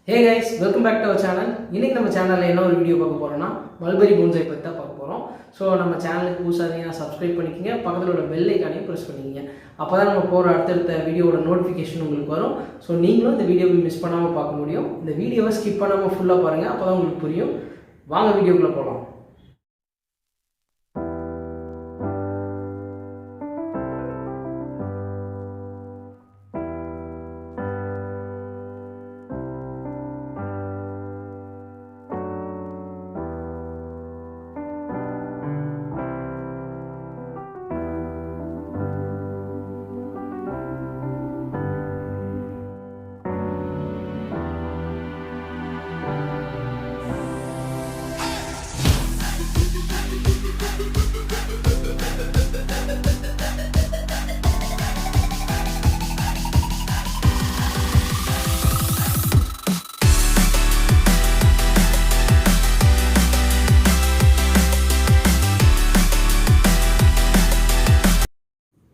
Hey guys, welcome back to our channel. இன்னைக்கு நம்ம சேனல்ல என்ன ஒரு வீடியோ பார்க்க போறோம்னா மல்பெரி போன்சாய் பத்தி தான் பார்க்க போறோம். சோ நம்ம சேனலுக்கு புதுசா இருந்தீங்கன்னா சப்ஸ்கிரைப் பண்ணிக்கங்க, பக்கத்துல உள்ள பெல் ஐகானையும் பிரஸ் பண்ணிக்கங்க. அப்பதான் நம்ம போற அடுத்த வீடியோவோட நோட்டிஃபிகேஷன் உங்களுக்கு வரும். சோ நீங்களும் இந்த வீடியோவை மிஸ் பண்ணாம பார்க்க முடியும். இந்த வீடியோவை ஸ்கிப் பண்ணாம ஃபுல்லா பாருங்க, அப்பதான் உங்களுக்கு புரியும். வாங்க வீடியோக்குள்ள போலாம்.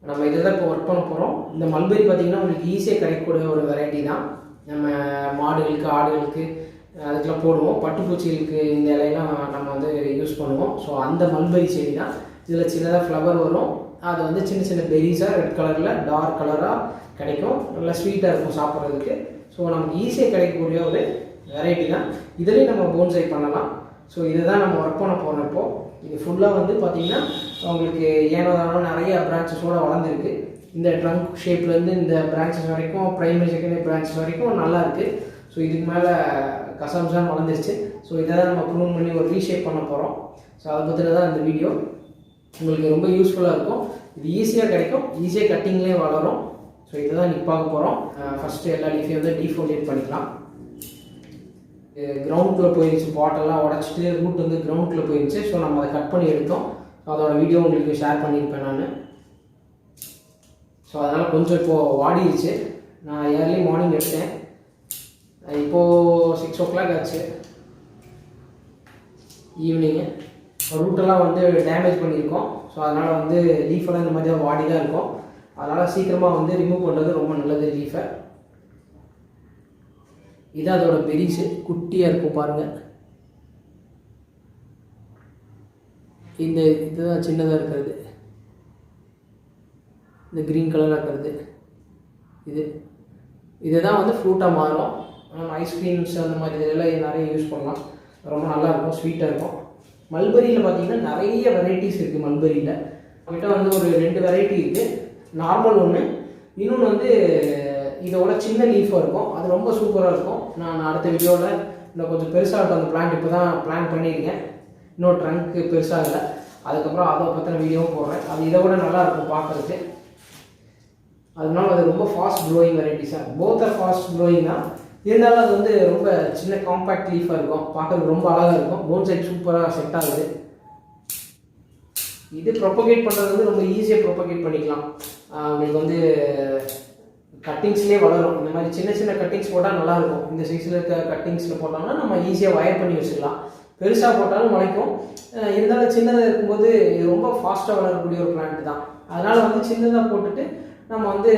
நம்ம இதை தான் இப்போ ஒர்க் பண்ண போகிறோம். இந்த மல்பெரி பார்த்திங்கன்னா உங்களுக்கு ஈஸியாக கிடைக்கக்கூடிய ஒரு வெரைட்டி தான். நம்ம மாடுகளுக்கு ஆடுகளுக்கு அதுக்கெலாம் போடுவோம். பட்டுப்பூச்சிகளுக்கு இந்த இலையெல்லாம் நம்ம வந்து யூஸ் பண்ணுவோம். ஸோ அந்த மல்பெரி செடி தான். இதில் சின்னதாக ஃப்ளவர் வரும். அது வந்து சின்ன சின்ன பெரிஸாக ரெட் கலரில் டார்க் கலராக கிடைக்கும். நல்லா ஸ்வீட்டாக இருக்கும் சாப்பிட்றதுக்கு. ஸோ நமக்கு ஈஸியாக கிடைக்கக்கூடிய ஒரு வெரைட்டி தான். இதுலேயும் நம்ம போன்சை பண்ணலாம். ஸோ இதை தான் நம்ம ஒர்க் பண்ண போகிறோம். இப்போது இது ஃபுல்லாக வந்து பார்த்திங்கன்னா உங்களுக்கு ஏனோ நிறைய பிரான்ச்சஸோடு வளர்ந்துருக்கு. இந்த ட்ரங்க் ஷேப்லேருந்து இந்த பிரான்ச்சஸ் வரைக்கும், ப்ரைமரி செகண்டரி பிரான்ச்சஸ் வரைக்கும் நல்லா இருக்குது. ஸோ இதுக்கு மேலே கசம்சான் வளர்ந்துருச்சு. ஸோ இதை தான் நம்ம ப்ரூன் பண்ணி ஒரு ரீஷேப் பண்ண போகிறோம். ஸோ அதை பற்றின தான் இந்த வீடியோ. உங்களுக்கு ரொம்ப யூஸ்ஃபுல்லாக இருக்கும். இது ஈஸியாக கிடைக்கும், ஈஸியாக கட்டிங்லேயே வளரும். ஸோ இதை தான் இன்றைக்கி பார்க்க போகிறோம். ஃபஸ்ட்டு எல்லா லீஃபையும் வந்து டீஃபோலியேட் பண்ணிக்கலாம். கிரவுண்டுக்குள்ளே போயிடுச்சு, பாட்டெல்லாம் உடச்சிட்டு ரூட் வந்து கிரவுண்டுக்குள்ளே போயிடுச்சு. ஸோ நம்ம அதை கட் பண்ணி எடுத்தோம். ஸோ அதோட வீடியோ உங்களுக்கு ஷேர் பண்ணியிருப்பேன் நான். ஸோ அதனால் கொஞ்சம் இப்போது வாடிடுச்சு. நான் ஏர்லி மார்னிங் எடுத்தேன். இப்போது 6 o'clock ஆச்சு ஈவினிங்கு. ரூட்டெல்லாம் வந்து டேமேஜ் பண்ணியிருக்கோம். ஸோ அதனால் வந்து லீஃபெல்லாம் இந்த மாதிரி வாடி தான் இருக்கும். அதனால் சீக்கிரமாக வந்து ரிமூவ் பண்ணுறது ரொம்ப நல்லது லீஃபை. இது அதோட பெரிஸு குட்டியாக இருக்கும் பாருங்கள். இந்த இதுதான் சின்னதாக இருக்கிறது, இந்த க்ரீன் கலராக இருக்கிறது. இது தான் வந்து ஃப்ரூட்டாக மாறும். ஐஸ்கிரீம்ஸ் அந்த மாதிரி இதெல்லாம் நிறைய யூஸ் பண்ணலாம். ரொம்ப நல்லாயிருக்கும், ஸ்வீட்டாக இருக்கும். மல்பெரியில் பார்த்திங்கன்னா நிறைய வெரைட்டிஸ் இருக்குது. மல்பெரியில் நம்மகிட்ட வந்து ஒரு 2 வெரைட்டி இருக்குது. நார்மல் ஒன்று, இன்னொன்று வந்து இதோட சின்ன லீஃபாக இருக்கும். அது ரொம்ப சூப்பராக இருக்கும். நான் அடுத்த வீடியோவில் இன்னும் கொஞ்சம் பெருசாக இருக்கும் அந்த பிளான்ட். இப்போ தான் பிளான் பண்ணியிருக்கேன். இன்னும் ட்ரங்க்கு பெருசாக இல்லை. அதுக்கப்புறம் அதை பற்றின வீடியோவும் போடுறேன். அது இதை விட நல்லாயிருக்கும் பார்க்குறதுக்கு. அதனால அது ரொம்ப ஃபாஸ்ட் க்ரோயிங் வெரைட்டிஸாக, போத் ஆர் ஃபாஸ்ட் க்ரோயிங் தான். இருந்தாலும் அது வந்து ரொம்ப சின்ன காம்பேக்ட் லீஃபாக இருக்கும். பார்க்குறதுக்கு ரொம்ப அழகாக இருக்கும். போன்சை சூப்பராக செட் ஆகுது. இது ப்ரொபகேட் பண்ணுறது வந்து ரொம்ப ஈஸியாக ப்ரொபகேட் பண்ணிக்கலாம். உங்களுக்கு வந்து கட்டிங்ஸ்லேயே வளரும். இந்த மாதிரி சின்ன சின்ன கட்டிங்ஸ் போட்டால் நல்லாயிருக்கும். இந்த சைஸில் இருக்க கட்டிங்ஸில் போட்டோம்னா நம்ம ஈஸியாக வயர் பண்ணி வச்சுக்கலாம். பெருசாக போட்டாலும் முளைக்கும். இருந்தாலும் சின்னதாக இருக்கும்போது இது ரொம்ப ஃபாஸ்ட்டாக வளரக்கூடிய ஒரு பிளான்ட் தான். அதனால் வந்து சின்னதாக போட்டுட்டு நம்ம வந்து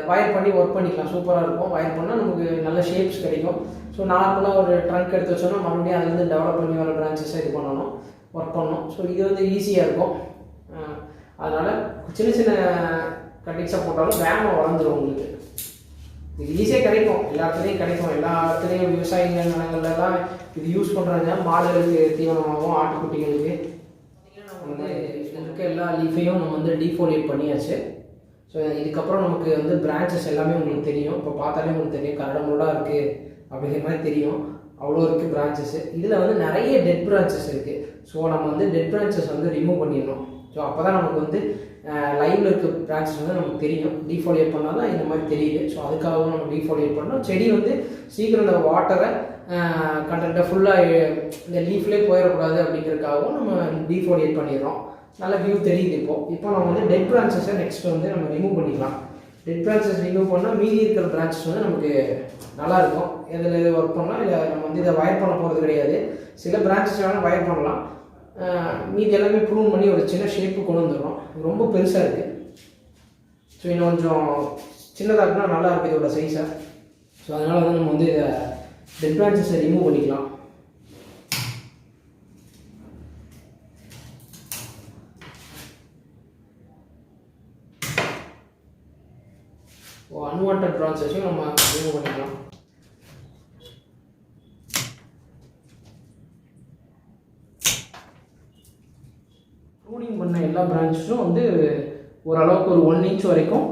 வயர் பண்ணி ஒர்க் பண்ணிக்கலாம். சூப்பராக இருக்கும். வயர் பண்ணால் நமக்கு நல்ல ஷேப்ஸ் கிடைக்கும். ஸோ நார்மலாக ஒரு ட்ரங்க் எடுத்து வச்சோன்னா மறுபடியும் அதுலேருந்து டெவலப் பண்ணி வர பிரான்ச்சஸாக இது பண்ணணும், ஒர்க் பண்ணணும். ஸோ இது வந்து ஈஸியாக இருக்கும். அதனால் சின்ன சின்ன கட்டிங்ஸாக போட்டாலும் வேகமாக வளர்ந்துடும் உங்களுக்கு. இது ஈஸியாக கிடைக்கும், எல்லா இடத்துலையும் கிடைக்கும். எல்லா இடத்துலையும் விவசாய நிலங்களில் தான் இது யூஸ் பண்ணுறாங்க. மாடுகளுக்கு தீவனமாகவும் ஆட்டுக்குட்டிகளுக்கு. நம்ம வந்து இருக்க எல்லா லீஃபையும் நம்ம வந்து டீஃபோலியேட் பண்ணியாச்சு. ஸோ இதுக்கப்புறம் நமக்கு வந்து பிரான்ச்சஸ் எல்லாமே உங்களுக்கு தெரியும். இப்போ பார்த்தாலே உங்களுக்கு தெரியும், கரடமுடாக இருக்குது அப்படிங்கிற மாதிரி தெரியும். அவ்வளோ இருக்குது பிரான்ச்சஸ்ஸு. இதில் வந்து நிறைய டெட் பிரான்ச்சஸ் இருக்குது. ஸோ நம்ம வந்து டெட் பிரான்ச்சஸ் வந்து ரிமூவ் பண்ணிடணும். ஸோ அப்போ தான் நமக்கு வந்து லைவில் இருக்க பிரான்ச்சஸ் வந்து நமக்கு தெரியும். டீஃபோலியேட் பண்ணால் தான் இந்த மாதிரி தெரியுது. ஸோ அதுக்காகவும் நம்ம டீஃபோலியேட் பண்ணணும். செடி வந்து சீக்கிரம் இந்த வாட்டரை கண்டென்ட்டை ஃபுல்லாக இந்த லீஃப்லேயே போயிடக்கூடாது அப்படிங்கிறதுக்காகவும் நம்ம டீஃபோலியேட் பண்ணிடுறோம். நல்ல வியூ தெரியுது. இப்போ நம்ம வந்து டெட் பிரான்ச்சஸை நெக்ஸ்ட் வந்து நம்ம ரிமூவ் பண்ணிக்கலாம். டெட் பிரான்ச்சஸ் ரிமூவ் பண்ணால் மீதி இருக்கிற பிரான்ச்சஸ் வந்து நமக்கு நல்லாயிருக்கும். எதில் ஒர்க் பண்ணலாம். இல்லை நம்ம வந்து இதை வயர் பண்ண போகிறது கிடையாது. சில பிரான்ச்சஸ் வேணால் வயர் பண்ணலாம். மீதி எல்லாமே ப்ரூன் பண்ணி ஒரு சின்ன ஷேப்பு கொண்டு வந்துடுறோம். ரொம்ப பெருசாக இருக்குது. ஸோ இன்னும் கொஞ்சம் சின்னதாக இருக்குன்னா நல்லா இருக்குது இதோட சைஸை. ஸோ அதனால் வந்து நம்ம வந்து இதை டெட் பிரான்ச்சஸை ரிமூவ் பண்ணிக்கலாம். அன்வான்ட் பிரான்ச்சஸையும் நம்ம ரிமூவ் பண்ணிக்கலாம். ப்ரூனிங் பண்ண எல்லா பிரான்ச்சஸும் வந்து ஓரளவுக்கு ஒரு 1 inch வரைக்கும்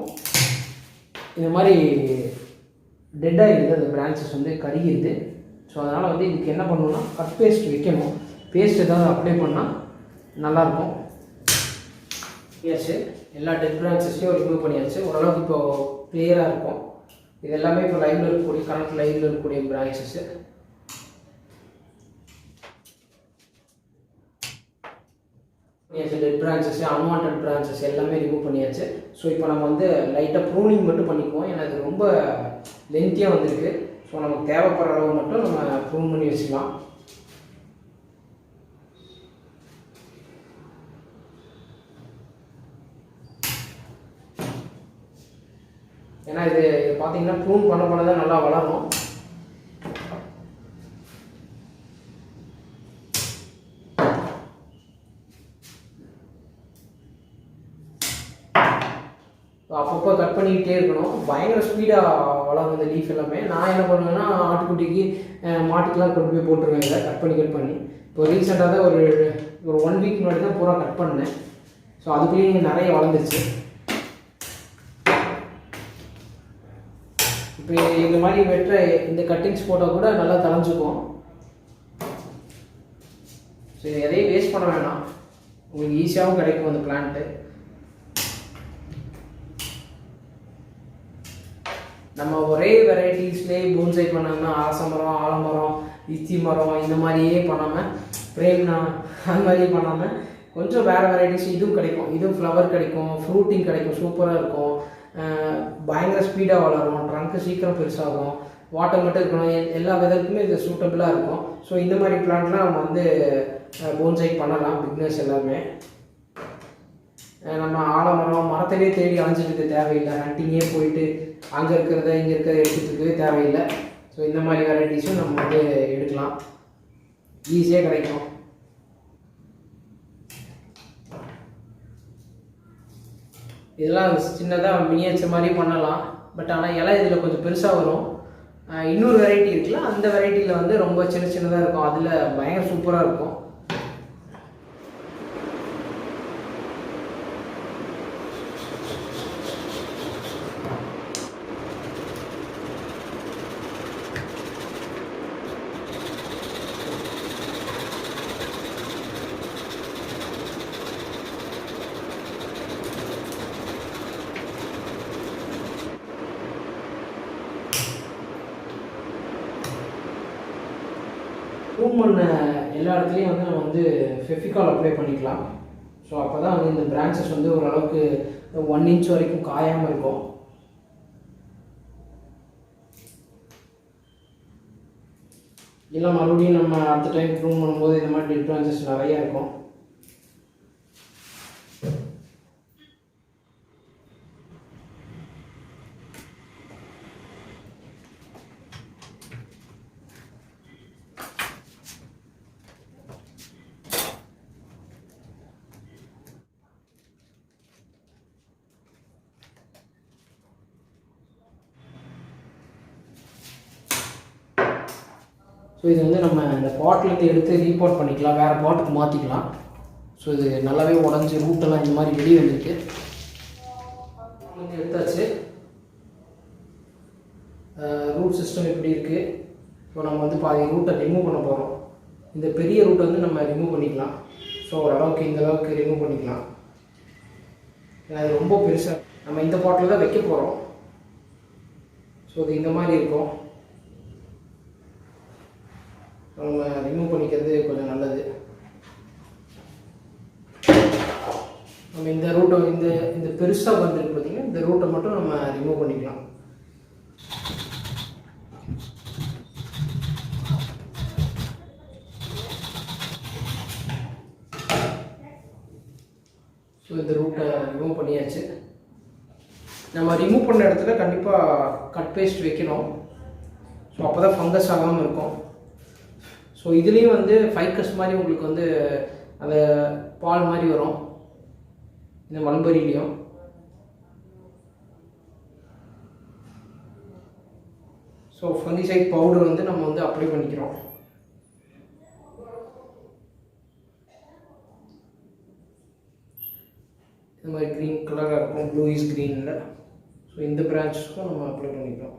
இந்த மாதிரி டெட்டாக இருக்குது. அந்த பிரான்ச்சஸ் வந்து கருகிடுது. ஸோ அதனால் வந்து இதுக்கு என்ன பண்ணணும்னா கட் பேஸ்ட் வைக்கணும். பேஸ்ட் ஏதாவது அப்ளை பண்ணால் நல்லாயிருக்கும். எல்லா டெட் பிரான்ச்சஸையும் ரிமூவ் பண்ணியாச்சு. ஓரளவுக்கு இப்போது கிளியராக இருக்கும். இது எல்லாமே இப்போ லைவில் இருக்கக்கூடிய கரண்ட் லைவில் இருக்கக்கூடிய branches. Dead branches, unwanted branches எல்லாமே ரிமூவ் பண்ணியாச்சு. ஸோ இப்போ நம்ம வந்து லைட்டாக ப்ரூனிங் மட்டும் பண்ணிக்குவோம். ஏன்னா இது ரொம்ப லென்த்தியாக வந்திருக்கு. ஸோ நமக்கு தேவைப்படுற அளவு மட்டும் நம்ம ப்ரூன் பண்ணி வச்சுக்கலாம். ஏன்னா இது பார்த்தீங்கன்னா ப்ரூன் பண்ண பண்ண தான் நல்லா வளரும். அப்பப்போ கட் பண்ணிக்கிட்டே இருக்கணும். பயங்கர ஸ்பீடாக வளரும் இந்த லீஃப் எல்லாமே. நான் என்ன பண்ணுவேன்னா ஆட்டுக்குட்டிக்கு மாட்டுக்கெலாம் கொண்டு போய் போட்டுருவேன் இதை கட் பண்ணி. இப்போ ரீசெண்டாக தான் ஒரு 1 week முன்னாடி தான் பூரா கட் பண்ணேன். ஸோ அதுக்குள்ளேயே நிறைய வளர்ந்துருச்சு. இப்போ இந்த மாதிரி வெட்டுற இந்த கட்டிங்ஸ் போட்டால் கூட நல்லா தளைஞ்சுக்கும். ஸோ இது எதையும் வேஸ்ட் பண்ண வேணாம். உங்களுக்கு ஈஸியாகவும் கிடைக்கும் அந்த பிளான்ட்டு. நம்ம ஒரே வெரைட்டிஸ்லேயே போன்சை பண்ணோம்னா ஆசமரம், ஆலமரம், இச்சி மரம் இந்த மாதிரியே பண்ணாமல், பிரேம்னா அந்த மாதிரி பண்ணாமல் கொஞ்சம் வேறு வெரைட்டிஸ் இதுவும் கிடைக்கும். இதுவும் ஃப்ளவர் கிடைக்கும், ஃப்ரூட்டிங் கிடைக்கும், சூப்பராக இருக்கும். பயங்கர ஸ்பீடாக வளரும், ட்ரங்க்கு சீக்கிரம் பெருசாகும், வாட்டர் மட்டும் இருக்கணும். எல்லா வெதருக்குமே இது சூட்டபிளாக இருக்கும். ஸோ இந்த மாதிரி பிளான்ட்லாம் நம்ம வந்து போன்சை பண்ணலாம். பிக்னஸ் எல்லாமே நம்ம ஆலமரம் மரத்திலே தேடி அலைஞ்சிட்டு தேவையில்லை. ஹண்டிங்கே போயிட்டு அங்கே இருக்கிறத இங்கே இருக்கிறத எடுத்துகிட்டு தேவையில்லை. ஸோ இந்த மாதிரி வெரைட்டிஸும் நம்ம வந்து எடுக்கலாம், ஈஸியாக கிடைக்கும். இதெல்லாம் சின்னதாக மினியேச்சர் மாதிரி பண்ணலாம். பட் ஆனால் இலை இதில் கொஞ்சம் பெருசாக வரும். இன்னொரு வெரைட்டி இருக்குல்ல, அந்த வெரைட்டியில் வந்து ரொம்ப சின்னதாக இருக்கும். அதில் பயங்கர சூப்பராக இருக்கும். ப்ரூன் பண்ண எல்லா இடத்துலையும் வந்து நம்ம வந்து ஃபெவிகால் அப்ளை பண்ணிக்கலாம். ஸோ அப்போ தான் வந்து இந்த பிரான்ச்சஸ் வந்து ஓரளவுக்கு 1 inch வரைக்கும் காயாமல் இருக்கும். இல்லை மறுபடியும் நம்ம அடுத்த டைம் ப்ரூன் பண்ணும்போது இந்த மாதிரி டெட் பிரான்ச்சஸ் நிறையா இருக்கும். ஸோ இது வந்து நம்ம இந்த பாட்லேருந்து எடுத்து ரீபாட் பண்ணிக்கலாம், வேறு பாட்டுக்கு மாற்றிக்கலாம். ஸோ இது நல்லாவே உடஞ்சி ரூட்டெல்லாம் இந்த மாதிரி வெளியே வந்துருக்கு. எடுத்தாச்சு. ரூட் சிஸ்டம் எப்படி இருக்குது. ஸோ நம்ம வந்து பாதி ரூட்டை ரிமூவ் பண்ண போகிறோம். இந்த பெரிய ரூட்டை வந்து நம்ம ரிமூவ் பண்ணிக்கலாம். ஸோ ஓரளவுக்கு இந்த அளவுக்கு ரிமூவ் பண்ணிக்கலாம். ஏன்னா அது ரொம்ப பெருசாக நம்ம இந்த பாட்டில் தான் வைக்க போகிறோம். ஸோ இது இந்த மாதிரி இருக்கும். நம்ம ரிமூவ் பண்ணிக்கிறது கொஞ்சம் நல்லது. நம்ம இந்த ரூட்டை இந்த பெருசாக வந்துருக்கு பார்த்தீங்கன்னா, இந்த ரூட்டை மட்டும் நம்ம ரிமூவ் பண்ணிக்கலாம். ஸோ இந்த ரூட்டை ரிமூவ் பண்ணியாச்சு. நம்ம ரிமூவ் பண்ண இடத்துல கண்டிப்பாக கட் பேஸ்ட் வைக்கணும். ஸோ ஸோ அப்போ தான் ஃபங்கஸ் ஆகாமல் இருக்கும். ஸோ இதுலேயும் வந்து ஃபைக்கஸ் மாதிரி உங்களுக்கு வந்து அந்த பால் மாதிரி வரும் இந்த மல்பரிலையும். ஸோ ஃபங்கிசைட் பவுடர் வந்து நம்ம வந்து அப்ளை பண்ணிக்கிறோம். இந்த மாதிரி க்ரீன் கலராக இருக்கும், ப்ளூயிஷ் க்ரீனில். ஸோ இந்த பிரான்ச்சுக்கும் நம்ம அப்ளை பண்ணிக்கிறோம்.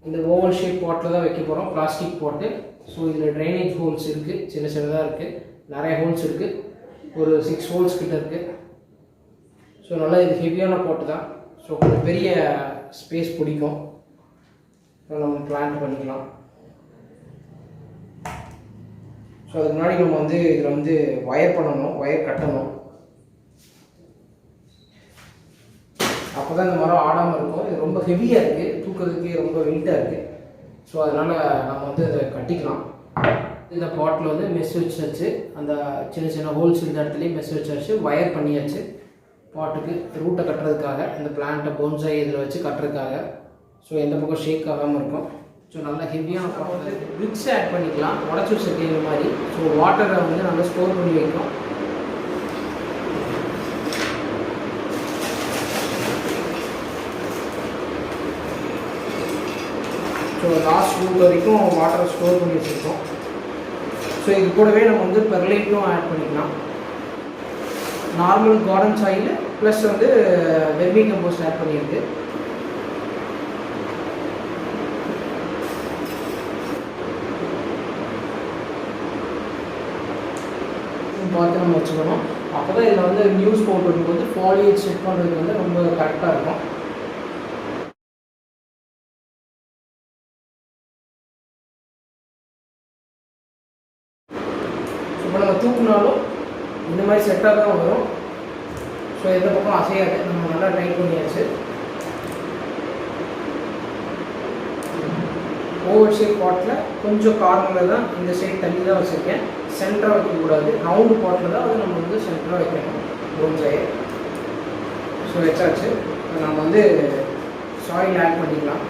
இந்த ஓவல் ஷேப் பாட்டில் தான் வைக்க போகிறோம், பிளாஸ்டிக் பாட்டு. ஸோ இதில் ட்ரைனேஜ் ஹோல்ஸ் இருக்குது, சின்ன சின்னதாக இருக்குது, நிறைய ஹோல்ஸ் இருக்குது, ஒரு 6 ஹோல்ஸ் கிட்ட இருக்குது. ஸோ நல்லா இது ஹெவியான பாட்டு தான். ஸோ கொஞ்சம் பெரிய ஸ்பேஸ் பிடிக்கும். ஸோ நம்ம பிளான்ட் பண்ணிக்கலாம். ஸோ அதுக்கு முன்னாடி நம்ம வந்து இதில் வந்து ஒயர் பண்ணணும், ஒயர் கட்டணும். அப்போ தான் இந்த மரம் ஆடாமல் இருக்கும். இது ரொம்ப ஹெவியாக இருக்குது, தூக்கிறதுக்கே ரொம்ப வெயிட்டாக இருக்குது. ஸோ அதனால் நம்ம வந்து அதை கட்டிக்கலாம். இந்த பாட்டில் வந்து மெஸ் வச்சாச்சு, அந்த சின்ன சின்ன ஹோல்ஸ் இந்த இடத்துலையும் மெஸ் வச்சாச்சு, ஒயர் பண்ணியாச்சு பாட்டுக்கு ரூட்டை கட்டுறதுக்காக, இந்த பிளான்ட்டை போன்சாய் இதில் வச்சு கட்டுறதுக்காக. ஸோ எந்த பக்கம் ஷேக் ஆகாமல் இருக்கும். ஸோ நல்லா ஹெவியான பாட்டு வந்து பிரிக்ஸ் ஆட் பண்ணிக்கலாம், உடச்சி வச்சுருக்கேன் இந்த மாதிரி. ஸோ வாட்டரை வந்து நல்லா ஸ்டோர் பண்ணி வைக்கும். ஸோ லாஸ்ட் ரூட் வரைக்கும் வாட்டரை ஸ்டோர் பண்ணி வச்சுருக்கோம். ஸோ இது கூடவே நம்ம வந்து பெர்லைட்டும் ஆட் பண்ணிக்கலாம். நார்மல் கார்டன் சாயில் ப்ளஸ் வந்து வெர்மி கம்போஸ்ட் ஆட் பண்ணியிருக்கு. பார்த்து நம்ம வச்சுக்கணும். அப்போ தான் இதில் வந்து நியூஸ் போட்டுருக்கும் போது ஃபாலியேஜ் செக் பண்ணுறதுக்கு வந்து ரொம்ப கரெக்டாக இருக்கும். இப்போ நம்ம தூக்குனாலும் இந்த மாதிரி செட்டாக தான் வரும். ஸோ எந்த பக்கம் அசையாது. நம்ம நல்லா ட்ரை பண்ணியாச்சு. ஓவர் ஷேப் பாட்டில் கொஞ்சம் கார்னரில் தான் இந்த சைட் தள்ளி தான் வச்சுருக்கேன். சென்டராக வைக்கக்கூடாது, ரவுண்டு பாட்டில் தான் அது நம்ம வந்து சென்டராக வைக்கணும் போன்சாயை. ஸோ வச்சாச்சு. நம்ம வந்து சாயில் ஆட் பண்ணிக்கலாம்.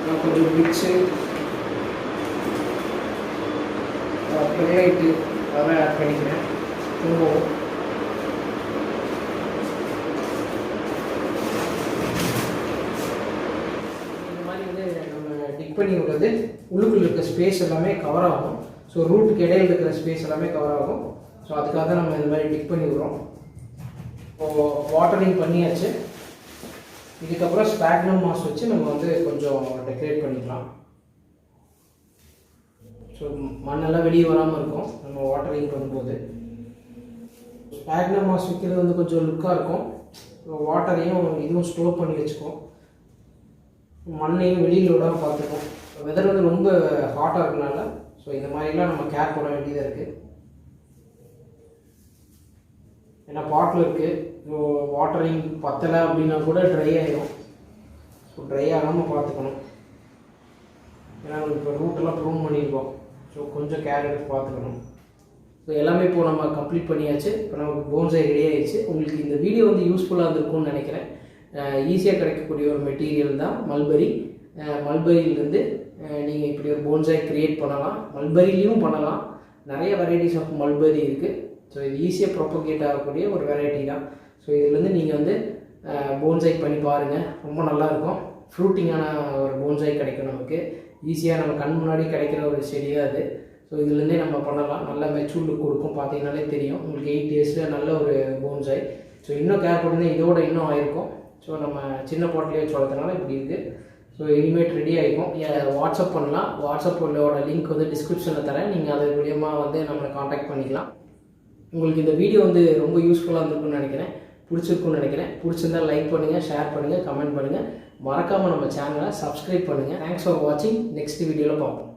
நான் கொஞ்சம் பிக்ஸு பெர்லைட்டு அதெல்லாம் ஆட் பண்ணிக்கிறேன். திரும்பவும் இந்த மாதிரி வந்து நம்ம டிக் பண்ணி விடுறது உள்ளுக்குள்ள இருக்க ஸ்பேஸ் எல்லாமே கவர் ஆகும். ஸோ ரூட்டுக்கு இடையில் இருக்கிற ஸ்பேஸ் எல்லாமே கவர் ஆகும். ஸோ அதுக்காக நம்ம இந்த மாதிரி டிக் பண்ணி விடுறோம். இப்போது வாட்டரிங் பண்ணியாச்சு. இதுக்கப்புறம் ஸ்பாக்னம் மாஸ் வச்சு நம்ம வந்து கொஞ்சம் டெக்கரேட் பண்ணிக்கலாம். ஸோ மண்ணெல்லாம் வெளியே வராமல் இருக்கும் நம்ம வாட்டரிங் பண்ணும்போது. ஸ்பாக்னம் மாஸ் வைக்கிறது வந்து கொஞ்சம் லுக்காக இருக்கும். வாட்டரையும் இதுவும் ஸ்டோர் பண்ணி வச்சுக்கும், மண்ணையும் வெளியில் விடாமல் பார்த்துக்கும். வெதர் வந்து ரொம்ப ஹாட்டாக இருக்கனால ஸோ இந்த மாதிரிலாம் நம்ம கேர் பண்ண வேண்டியதாக இருக்குது. ஏன்னா பாட்டில் இருக்குது. ஸோ வாட்டரிங் பத்தலை அப்படின்னா கூட ட்ரை ஆகிடும். ஸோ ட்ரை ஆகாமல் பார்த்துக்கணும். ஏன்னா இப்போ ரூட்டெல்லாம் ப்ரூன் பண்ணியிருக்கோம். ஸோ கொஞ்சம் கேர் எடுத்து பார்த்துக்கணும். ஸோ எல்லாமே இப்போது நம்ம கம்ப்ளீட் பண்ணியாச்சு. இப்போ நமக்கு போன்சாய் ரெடி ஆகிடுச்சு. உங்களுக்கு இந்த வீடியோ வந்து யூஸ்ஃபுல்லாக இருந்திருக்கும்னு நினைக்கிறேன். ஈஸியாக கிடைக்கக்கூடிய ஒரு மெட்டீரியல் தான் மல்பரி. மல்பரியிலேருந்து நீங்கள் இப்படி ஒரு போன்சாய் க்ரியேட் பண்ணலாம். மல்பரிலையும் பண்ணலாம். நிறைய வெரைட்டிஸ் ஆஃப் மல்பரி இருக்குது. ஸோ இது ஈஸியாக ப்ரொபகேட் ஆகக்கூடிய ஒரு வெரைட்டி தான். ஸோ இதுலேருந்து நீங்கள் வந்து போன்சாய் பண்ணி பாருங்கள், ரொம்ப நல்லாயிருக்கும். ஃப்ரூட்டிங்கான ஒரு போன்சாய் கிடைக்கும் நமக்கு. ஈஸியாக நம்ம கண் முன்னாடி கிடைக்கிற ஒரு செடியாக அது. ஸோ இதுலேருந்தே நம்ம பண்ணலாம். நல்ல மெச்சூர் லுக் கொடுக்கும், பார்த்தீங்கன்னாலே தெரியும் உங்களுக்கு. 8 இயர்ஸில் நல்ல ஒரு போன்சாய். ஸோ இன்னும் கேர் பண்ணி இதோட இன்னும் ஆயிருக்கும். ஸோ நம்ம சின்ன பாட்டிலே வச்சு வளர்த்தனால இப்படி இருக்குது. ஸோ இனிமேட் ரெடி ஆகிக்கும். வாட்ஸ்அப் பண்ணலாம். வாட்ஸ்அப்போட லிங்க் வந்து டிஸ்கிரிப்ஷனில் தரேன். நீங்கள் அது மூலியமாக வந்து நம்மளை காண்டாக்ட் பண்ணிக்கலாம். உங்களுக்கு இந்த வீடியோ வந்து ரொம்ப யூஸ்ஃபுல்லாக இருந்திருக்குன்னு நினைக்கிறேன். பிடிச்சிருக்குன்னு நினைக்கிறேன். பிடிச்சிருந்தால் லைக் பண்ணுங்கள், ஷேர் பண்ணுங்கள், கமெண்ட் பண்ணுங்கள். மறக்காமல் நம்ம சேனலை சப்ஸ்கிரைப் பண்ணுங்கள். தேங்க்ஸ் ஃபார் வாட்சிங். நெக்ஸ்ட் வீடியோவில் பார்ப்போம்.